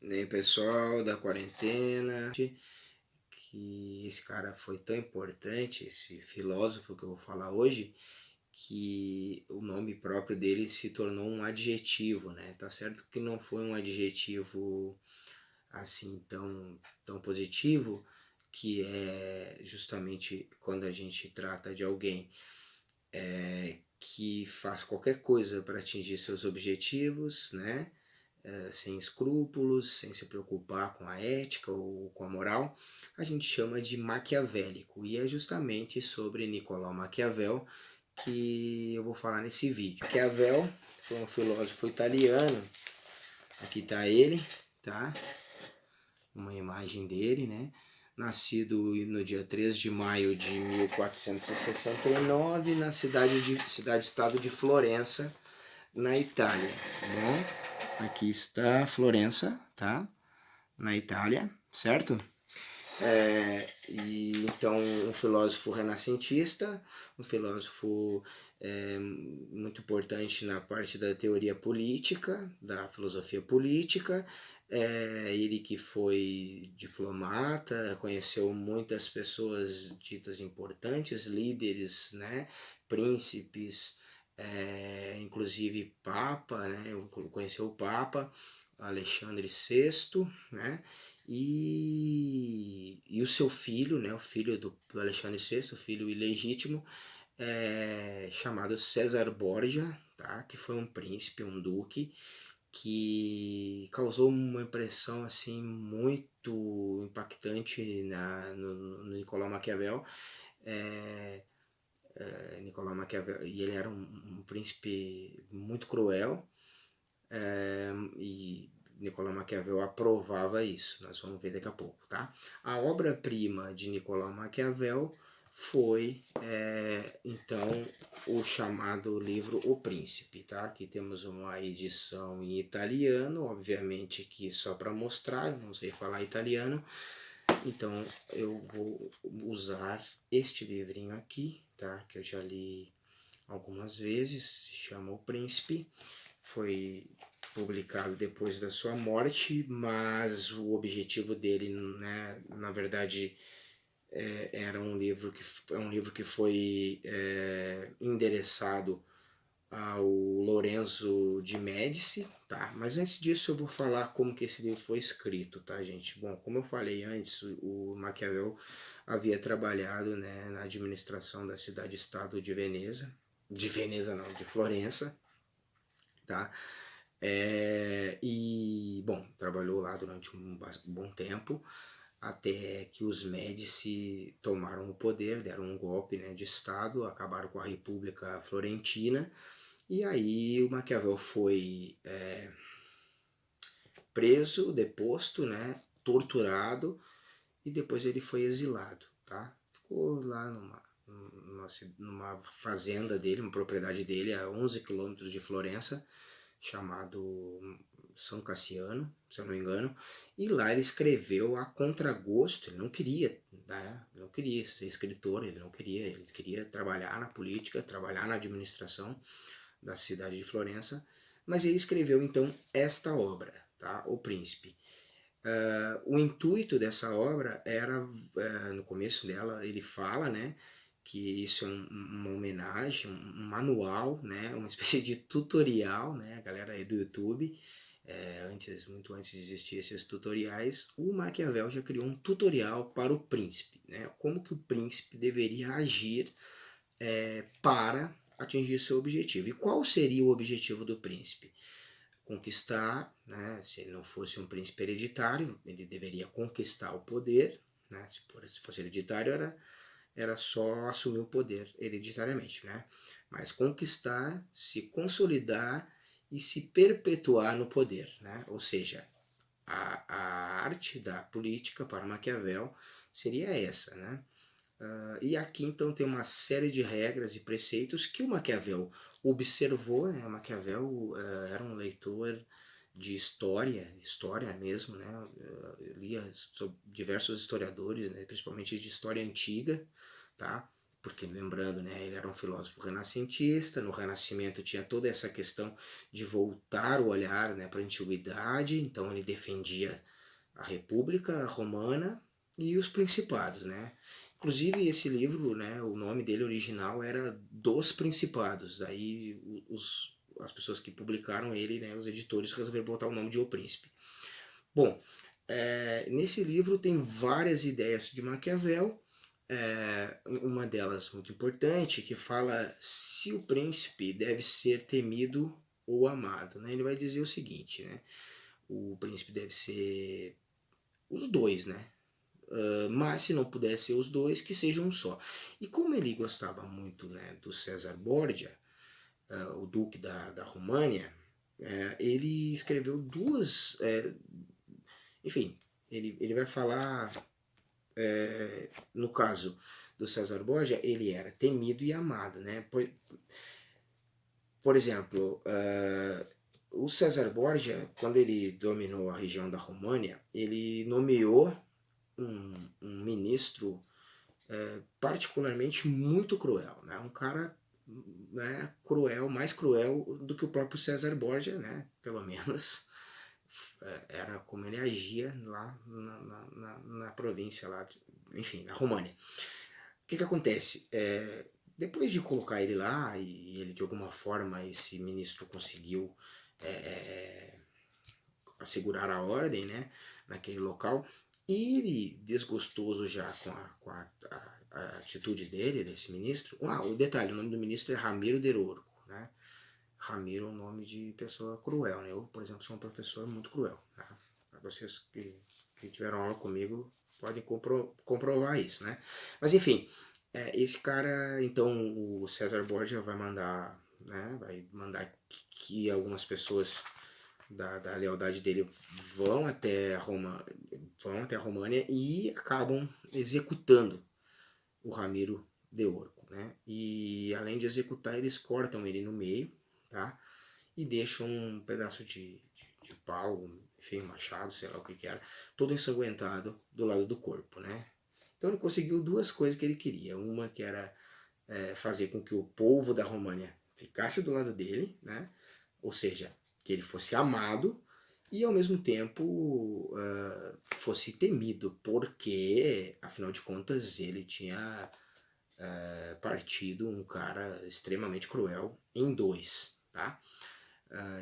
E aí, pessoal da quarentena, que esse cara foi tão importante, esse filósofo que eu vou falar hoje, que o nome próprio dele se tornou um adjetivo, né? Tá certo que não foi um adjetivo assim tão positivo, que é justamente quando a gente trata de alguém que faz qualquer coisa para atingir seus objetivos, né? Sem escrúpulos, sem se preocupar com a ética ou com a moral, a gente chama de maquiavélico. E é justamente sobre Nicolau Maquiavel que eu vou falar nesse vídeo. Maquiavel foi um filósofo italiano. Aqui está ele, tá? Uma imagem dele, né? Nascido no dia 3 de maio de 1469 na cidade-estado de Florença, na Itália, tá bom? Aqui está Florença, tá? Na Itália, certo? E então um filósofo renascentista, um filósofo muito importante na parte da teoria política, da filosofia política. Ele que foi diplomata, conheceu muitas pessoas ditas importantes, líderes, né, príncipes, inclusive Papa, né, conheceu o Papa Alexandre VI, né, e o seu filho, né, o filho do Alexandre VI, o filho ilegítimo, chamado César Borgia, tá, que foi um príncipe, um duque, que causou uma impressão assim muito impactante no Nicolau Maquiavel. Nicolau Maquiavel, e ele era um príncipe muito cruel, e Nicolau Maquiavel aprovava isso, nós vamos ver daqui a pouco, tá? A obra-prima de Nicolau Maquiavel foi, então, o chamado livro O Príncipe, tá? Aqui temos uma edição em italiano, obviamente que só para mostrar, eu não sei falar italiano, então eu vou usar este livrinho aqui, tá? Que eu já li algumas vezes, se chama O Príncipe, foi publicado depois da sua morte, mas o objetivo dele, né, na verdade, era um livro que foi endereçado ao Lorenzo de Médici, tá? Mas antes disso eu vou falar como que esse livro foi escrito, tá, gente? Bom, como eu falei antes, o Maquiavel havia trabalhado, né, na administração da cidade-estado de Veneza não, de Florença, tá? E, bom, trabalhou lá durante um bom tempo, até que os Médici tomaram o poder, deram um golpe, né, de Estado, acabaram com a República Florentina, e aí o Maquiavel foi preso, deposto, né, torturado, e depois ele foi exilado, tá? Ficou lá numa fazenda dele, uma propriedade dele, a 11 quilômetros de Florença, chamado São Cassiano, se eu não me engano, e lá ele escreveu a contragosto, ele não queria, né? Ele não queria ser escritor, ele queria trabalhar na política, trabalhar na administração da cidade de Florença, mas ele escreveu então esta obra, tá? O Príncipe. O intuito dessa obra era, no começo dela, ele fala, né, que isso é uma homenagem, um manual, né, uma espécie de tutorial, né, a galera aí do YouTube, muito antes de existir esses tutoriais, o Maquiavel já criou um tutorial para o príncipe, né, como que o príncipe deveria agir para atingir seu objetivo. E qual seria o objetivo do príncipe? Conquistar, né, se ele não fosse um príncipe hereditário, ele deveria conquistar o poder, né, se fosse hereditário era só assumir o poder hereditariamente, né, mas conquistar, se consolidar e se perpetuar no poder, né, ou seja, a arte da política para Maquiavel seria essa, né. E aqui então tem uma série de regras e preceitos que o Maquiavel observou, né? O Maquiavel era um leitor de história mesmo, né? Lia sobre diversos historiadores, né? Principalmente de história antiga, tá? porque lembrando, né, ele era um filósofo renascentista. No Renascimento tinha toda essa questão de voltar o olhar, né, para a antiguidade, então ele defendia a República Romana e os principados, né? Inclusive esse livro, né, o nome dele original era Dos Principados, daí as pessoas que publicaram ele, né, os editores resolveram botar o nome de O Príncipe. Bom, nesse livro tem várias ideias de Maquiavel, uma delas muito importante, que fala se o príncipe deve ser temido ou amado. Né? Ele vai dizer o seguinte, né? O príncipe deve ser os dois, né? Mas se não puder ser os dois, que seja um só. E como ele gostava muito, né, do César Borgia, o duque da România, ele escreveu duas... enfim, ele vai falar, no caso do César Borgia, ele era temido e amado, né? Por exemplo, o César Borgia, quando ele dominou a região da România, ele nomeou um ministro particularmente muito cruel, né? Um cara, né, cruel, mais cruel do que o próprio César Borgia, né? Pelo menos era como ele agia lá na província, lá, enfim, na România. O que acontece? Depois de colocar ele lá, e ele de alguma forma, esse ministro conseguiu assegurar a ordem, né, naquele local, ele, desgostoso já com a atitude dele, desse ministro. O detalhe, o nome do ministro é Ramiro de Urco, né? Ramiro é um nome de pessoa cruel, né? Eu, por exemplo, sou um professor muito cruel. Né? Vocês que tiveram aula comigo podem comprovar isso, né? Mas enfim, esse cara, então, o César Borgia vai mandar, né? Vai mandar que algumas pessoas da lealdade dele vão até a România e acabam executando o Ramiro de Urco, né? E além de executar, eles cortam ele no meio, tá? E deixam um pedaço de pau, enfim, machado, sei lá o que era, todo ensanguentado do lado do corpo, né? Então ele conseguiu duas coisas que ele queria. Uma que era fazer com que o povo da România ficasse do lado dele, né? Ou seja, que ele fosse amado e ao mesmo tempo fosse temido, porque afinal de contas ele tinha partido um cara extremamente cruel em dois, tá?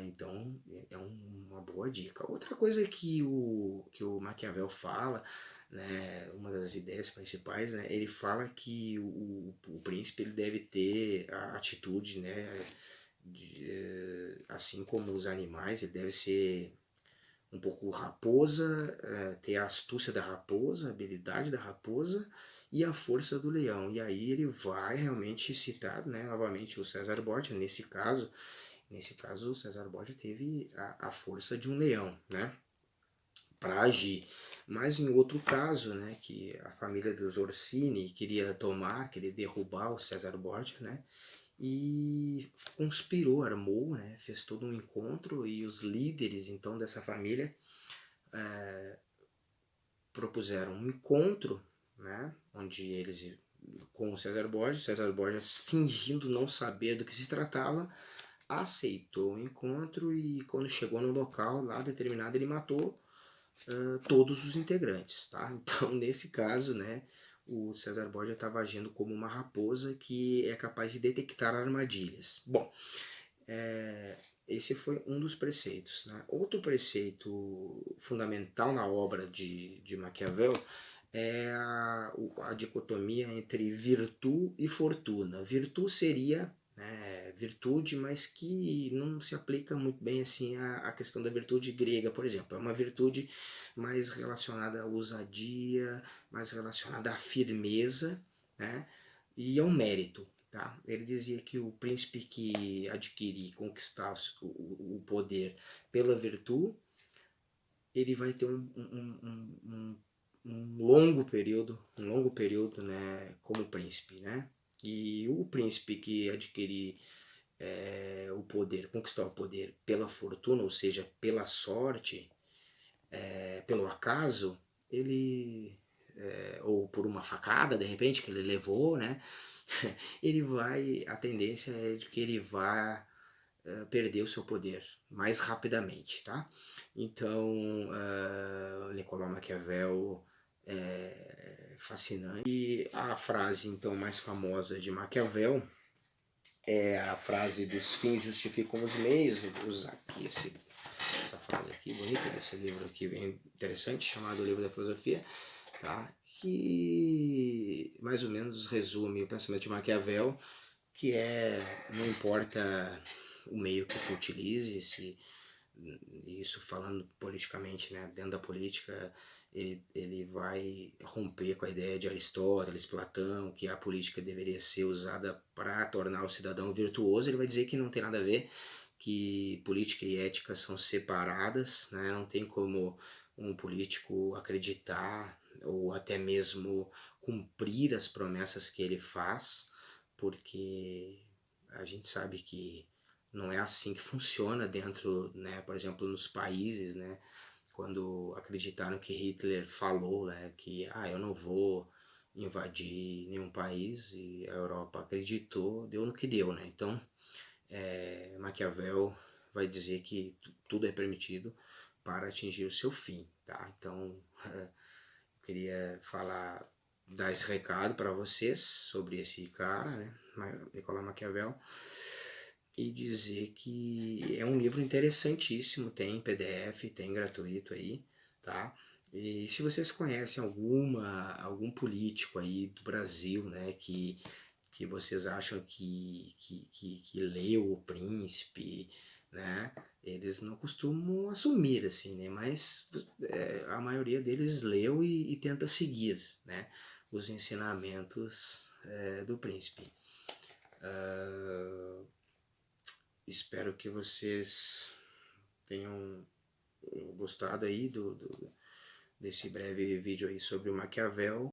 Então é uma boa dica. Outra coisa que o Maquiavel fala, né, uma das ideias principais, né, ele fala que o príncipe ele deve ter a atitude, né, assim como os animais, ele deve ser um pouco raposa, ter a astúcia da raposa, a habilidade da raposa e a força do leão. E aí ele vai realmente citar, né, novamente o César Borgia. Nesse caso o César Borgia teve a força de um leão, né, para agir. Mas em outro caso, né, que a família dos Orsini queria derrubar o César Borgia, né, e conspirou, armou, né, fez todo um encontro e os líderes então dessa família propuseram um encontro, né, onde eles com o César Borgia fingindo não saber do que se tratava, aceitou o encontro e quando chegou no local lá determinado ele matou todos os integrantes, tá? Então nesse caso, né, o César Borgia estava agindo como uma raposa que é capaz de detectar armadilhas. Bom, esse foi um dos preceitos. Né? Outro preceito fundamental na obra de Maquiavel é a dicotomia entre virtude e fortuna. Virtude seria, né, virtude, mas que não se aplica muito bem assim à questão da virtude grega, por exemplo. É uma virtude mais relacionada à ousadia, mais relacionada à firmeza, né, e ao mérito. Tá? Ele dizia que o príncipe que adquirir, conquistasse o poder pela virtude, ele vai ter um longo período, né, como príncipe, né? E o príncipe que adquirir o poder, conquistar o poder pela fortuna, ou seja, pela sorte, pelo acaso, ele ou por uma facada, de repente, que ele levou, né? A tendência é de que ele vá perder o seu poder mais rapidamente, tá? Então, Nicolau Maquiavel é fascinante. E a frase, então, mais famosa de Maquiavel é a frase dos fins justificam os meios. Eu vou usar aqui essa frase aqui bonita desse livro aqui bem interessante, chamado O Livro da Filosofia, tá? Que mais ou menos resume o pensamento de Maquiavel, que não importa o meio que tu utilize, se isso falando politicamente, né, dentro da política, ele vai romper com a ideia de Aristóteles, Platão, que a política deveria ser usada para tornar o cidadão virtuoso. Ele vai dizer que não tem nada a ver, que política e ética são separadas, né? Não tem como um político acreditar ou até mesmo cumprir as promessas que ele faz, porque a gente sabe que não é assim que funciona dentro, né, por exemplo, nos países, né, quando acreditaram que Hitler falou, né, que eu não vou invadir nenhum país, e a Europa acreditou, deu no que deu, né? Então, Maquiavel vai dizer que tudo é permitido para atingir o seu fim, tá? Então, eu queria dar esse recado para vocês sobre esse cara, né, Nicolau Maquiavel, e dizer que é um livro interessantíssimo, tem PDF, tem gratuito aí, tá? E se vocês conhecem algum político aí do Brasil, né, que vocês acham que leu O Príncipe, né, eles não costumam assumir, assim, né, mas a maioria deles leu e tenta seguir, né, os ensinamentos do Príncipe. Espero que vocês tenham gostado aí desse breve vídeo aí sobre o Maquiavel.